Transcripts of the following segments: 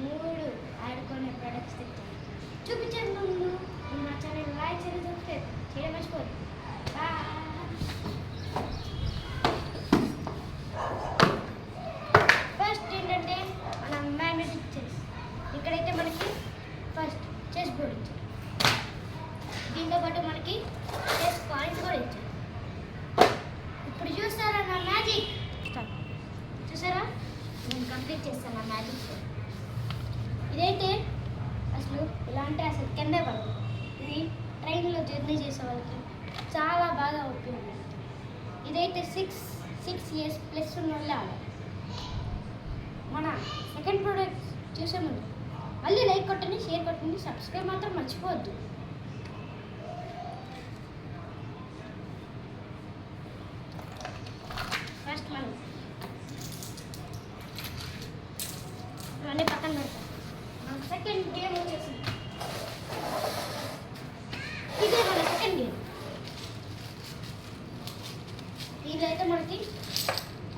3 ఆడుకునే ప్రొడక్ట్స్ తెచ్చాను. చూపించండి ముందు. మా ఛానల్ లైక్ చేయడం సబ్స్క్రైబ్ చేయడం మర్చిపోదు. ఫస్ట్ ఏంటంటే మన మ్యాగ్నెటిక్ చెస్. ఇక్కడైతే మనకి ఫస్ట్ చెస్ బోర్డ్ ఇచ్చారు. దీంతో పాటు మనకి చెస్ కాయిన్స్ కూడా ఇచ్చారు. ఇప్పుడు చూస్తారా నా మ్యాజిక్? చూసారా, నేను కంప్లీట్ చేస్తాను నా మ్యాజిక్. ఇదైతే అసలు ఇలా అంటే అసలు కిందే పడదు. ఇది ట్రైన్లో జర్నీ చేసే వాళ్ళకి చాలా బాగా ఉపయోగపడుతుంది. ఇదైతే 6 years ప్లస్ ఉన్న వాళ్ళే ఆడాలి. మన సెకండ్ ప్రోడక్ట్ చూసే ముందు మళ్ళీ లైక్ కొట్టండి, షేర్ కొట్టండి, సబ్స్క్రైబ్ మాత్రం మర్చిపోవద్దు. ఫస్ట్ మనం ఇవన్నీ పక్కన పెడతాం. మన సెకండ్ గేమ్ వచ్చేసి ఇదే మన సెకండ్ గేమ్. దీనిలో అయితే మనకి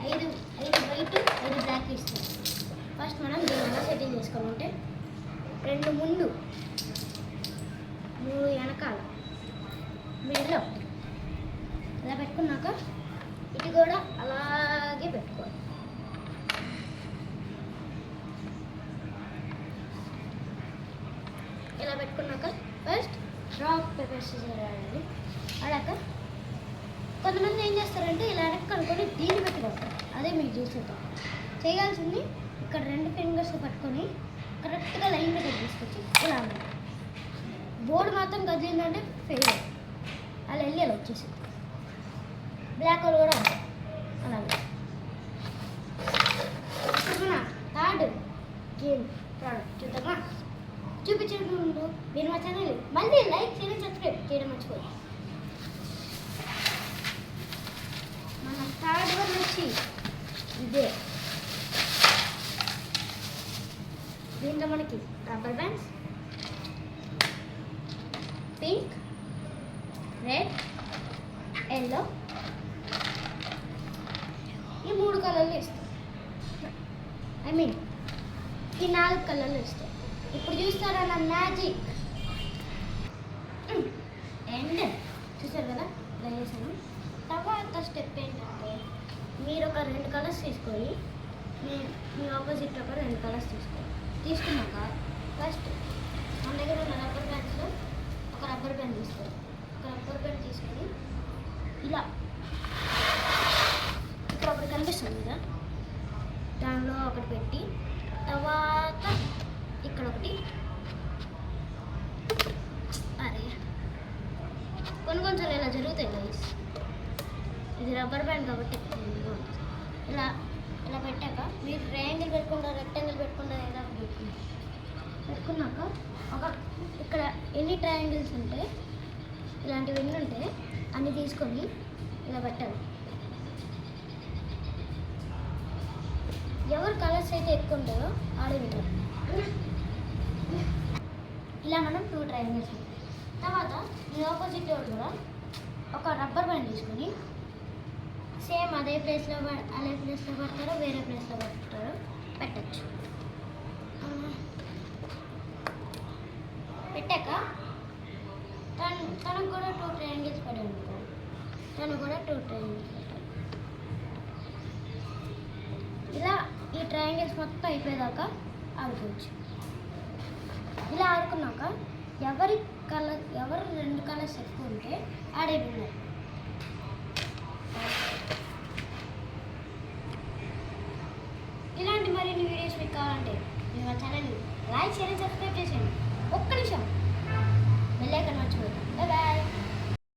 5 వైట్ 5 బ్లాక్ ఇస్తాం. ఫస్ట్ మనం దీన్ని ఎలా సెట్టింగ్ చేసుకోవాలంటే 2 ముందు 3 వెనకాల మిడిల్లో ఇలా పెట్టుకున్నాక ఇది కూడా అలాగే పెట్టుకోవాలి. ఇలా పెట్టుకున్నాక ఫస్ట్ రాక్ పేపర్ సీజర్ ఆడాలి. ఆడాక కొంతమంది ఏం చేస్తారంటే ఇలా వెనక్కి అనుకొని దీన్ని పెట్టుకుంటారు. అదే మీకు చూసేద్దాం. చేయాల్సింది ఇక్కడ 2 ఫింగర్స్ పట్టుకొని కరెక్ట్గా లైన్ దగ్గర తీసుకొచ్చి ఇలా బోర్డు మాత్రం కదిలిందంటే ఫెయిల్. అలా వెళ్ళి అలా వచ్చేసి బ్లాక్ హోల్ కూడా ఉంటాయి. అలాగే ఇప్పుడు మన థర్డ్ గేమ్ ప్రోడక్ట్ చూద్దామా? చూపించడం ముందు మీరు మా ఛానల్ మళ్ళీ లైక్ చేయడం సబ్స్క్రైబ్ చేయడం మర్చిపోదు. మన థర్డ్ వన్ వచ్చి ఇదే. దీంట్లో మనకి rubber bands, pink, red, yellow ఈ 3 కలర్లు ఇస్తాయి. ఈ 4 కలర్లు ఇస్తాయి. ఇప్పుడు చూస్తారా నా మ్యాజిక్? అండ్ చూసారు కదా ఇలా చేసాను. తర్వాత స్టెప్ ఏంటంటే మీరు ఒక 2 కలర్స్ తీసుకొని మీ ఆపోజిట్ ఒక 2 కలర్స్ తీసుకున్నాక ఫస్ట్ మన దగ్గర ఉన్న రబ్బర్ బ్యాండ్స్లో ఒక రబ్బర్ బ్యాండ్ తీసుకోవాలి. ఒక రబ్బర్ బ్యాండ్ తీసుకొని ఇలా ఇక్కడ ఒకటి కనిపిస్తుంది కదా, దానిలో ఒకటి పెట్టి తర్వాత ఇక్కడ ఒకటి అరే కొంచెం ఇలా జరుగుతాయి గైస్. ఇది రబ్బర్ బ్యాండ్ కాబట్టి ఇలా ఇలా పెట్టాక మీరు ట్రయాంగిల్ పెట్టుకుంటారు, రెక్టాంగిల్ పెట్టుకుంటారు, ఏదో పెట్టుకున్నాక ఒక ఇక్కడ ఎన్ని ట్రయాంగిల్స్ ఉంటే ఇలాంటివి ఎన్ని ఉంటే అన్ని తీసుకొని ఇలా పెట్టాలి. ఎవరు కలర్స్ అయితే ఎక్కువ ఉంటాయో ఆడే వింటారు. ఇలా మనం 2 ట్రయాంగిల్స్. తర్వాత మీ ఆపోజిట్ వాడు కూడా ఒక రబ్బర్ బ్యాండ్ తీసుకొని సేమ్ అదే ప్లేస్లో పడతారో వేరే ప్లేస్లో పడతారో పెట్టచ్చు. పెట్టాక తనకు కూడా 2 ట్రయాంగిల్స్ పడి ఉంటారు. తను కూడా 2 ట్రయాంగిల్స్ పెట్టాలి. ఇలా ఈ ట్రయాంగిల్స్ మొత్తం అయిపోయేదాకా ఆడుకోవచ్చు. ఇలా ఆడుకున్నాక ఎవరు 2 కలర్స్ ఎక్కువ ఉంటే ఆడే విన్నారు. ఇలాంటి మరిన్ని వీడియోస్ మీకు కావాలంటే మీరు మా ఛానల్ని లైక్ చేయండి, సబ్స్క్రైబ్ చేసేయండి. ఒక్క నిమిషం బెల్ ఐకాన్ మర్చిపోతాం. Bye bye.